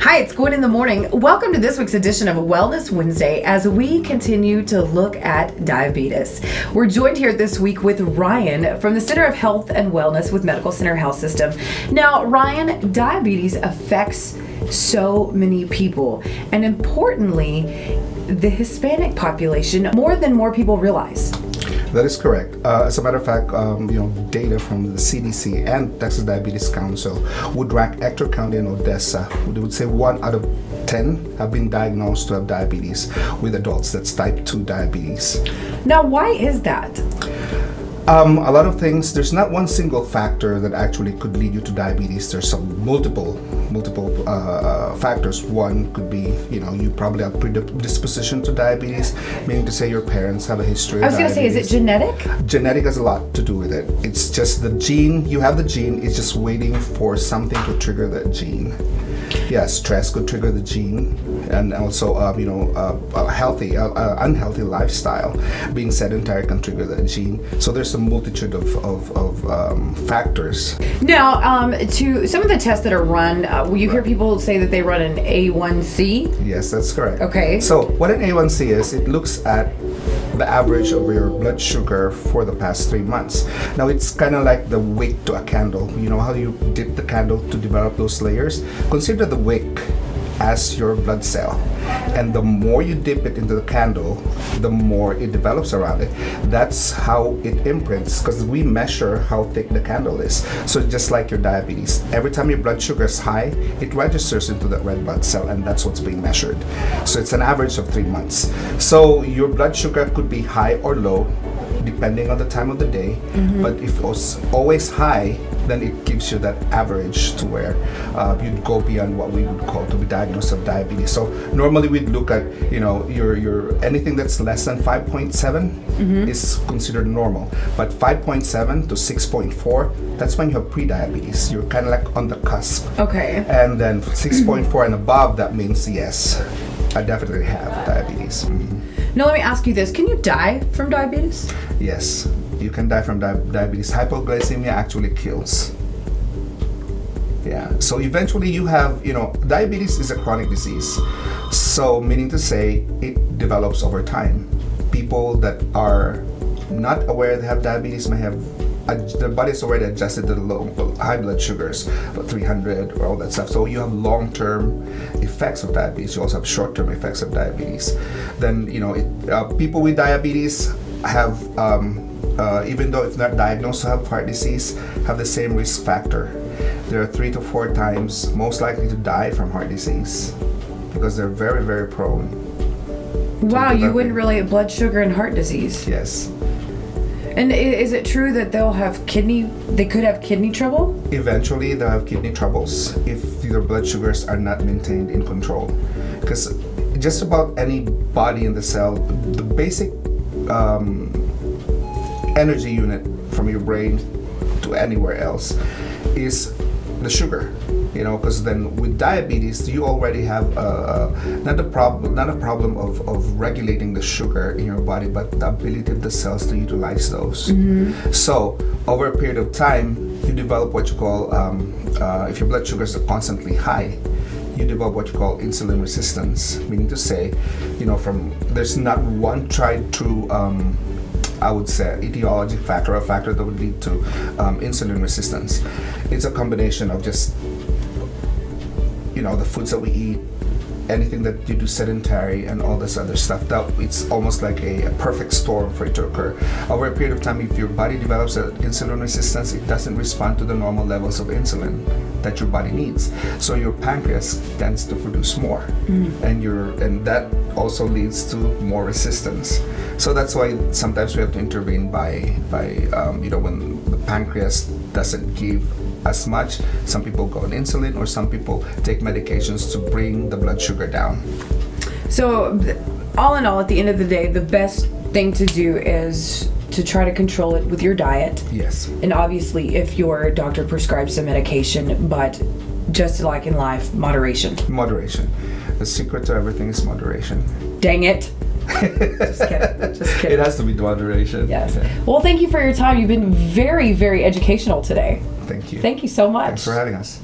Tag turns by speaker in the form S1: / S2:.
S1: Hi, it's Gwen in the morning. Welcome to this week's edition of Wellness Wednesday as we continue to look at diabetes. We're joined here this week with Ryan from the Center of Health and Wellness with Medical Center Health System. Now, Ryan, diabetes affects so many people, and importantly, the Hispanic population more people realize.
S2: That is correct. As a matter of fact, data from the CDC and Texas Diabetes Council would rank Ector County and Odessa. They would say 1 out of 10 have been diagnosed to have diabetes with adults. That's type 2 diabetes.
S1: Now, why is that?
S2: A lot of things. There's not one single factor that actually could lead you to diabetes. There's some multiple factors. One could be, you probably have predisposition to diabetes, meaning to say your parents have a history of diabetes.
S1: I was going to say, is it genetic?
S2: Genetic has a lot to do with it. It's just the gene. You have the gene. It's just waiting for something to trigger that gene. Yeah, stress could trigger the gene, and also, unhealthy lifestyle, being sedentary can trigger that gene. So there's a multitude of factors.
S1: Now, to some of the tests that are run, you hear people say that they run an A1C?
S2: Yes, that's correct.
S1: Okay.
S2: So what an A1C is, it looks at the average of your blood sugar for the past 3 months. Now, it's kind of like the wick to a candle. You know how you dip the candle to develop those layers? Consider the wick as your blood cell, and the more you dip it into the candle, the more it develops around it. That's how it imprints, because we measure how thick the candle is. So just like your diabetes, every time your blood sugar is high, it registers into that red blood cell, and that's what's being measured. So it's an average of 3 months. So your blood sugar could be high or low depending on the time of the day, but if it was always high, then it gives you that average to where you'd go beyond what we would call to be diagnosed of diabetes. So normally we'd look at, your anything that's less than 5.7 is considered normal, but 5.7 to 6.4, that's when you have pre-diabetes. You're kind of like on the cusp.
S1: Okay.
S2: And then 6.4 and above, that means yes, I definitely have diabetes.
S1: Now, let me ask you this. Can you die from diabetes?
S2: Yes, you can die from diabetes. Hypoglycemia actually kills. Yeah, so eventually you have, diabetes is a chronic disease. So meaning to say it develops over time. People that are not aware they have diabetes may have their body's already adjusted to the high blood sugars, 300 or all that stuff. So you have long-term effects of diabetes. You also have short-term effects of diabetes. Then, people with diabetes have, even though if not diagnosed to have heart disease, have the same risk factor. They're 3 to 4 times most likely to die from heart disease because they're very, very prone.
S1: Wow, you wouldn't relate blood sugar and heart disease.
S2: Yes.
S1: And is it true that they could have kidney trouble?
S2: Eventually, they'll have kidney troubles if their blood sugars are not maintained in control. Because just about any body in the cell, the basic energy unit from your brain to anywhere else is the sugar. Because then with diabetes, you already have not a problem of regulating the sugar in your body, but the ability of the cells to utilize those. So over a period of time, you develop what you call, if your blood sugars are constantly high, you develop what you call insulin resistance, meaning to say, there's not one tried true I would say etiologic factor, a factor that would lead to insulin resistance. It's a combination of just the foods that we eat, anything that you do sedentary, and all this other stuff. That it's almost like a perfect storm for it to occur. Over a period of time, if your body develops an insulin resistance, it doesn't respond to the normal levels of insulin that your body needs. So your pancreas tends to produce more, and that also leads to more resistance. So that's why sometimes we have to intervene by when the pancreas doesn't give as much. Some people go on insulin, or some people take medications to bring the blood sugar down.
S1: So all in all, at the end of the day, the best thing to do is to try to control it with your diet.
S2: Yes.
S1: And obviously, if your doctor prescribes some medication, but just like in life, moderation.
S2: Moderation. The secret to everything is moderation.
S1: Dang it. Just kidding. Just kidding.
S2: It has to be moderation.
S1: Yes. Well, thank you for your time. You've been very, very educational today.
S2: Thank you.
S1: Thank you so much.
S2: Thanks for having us.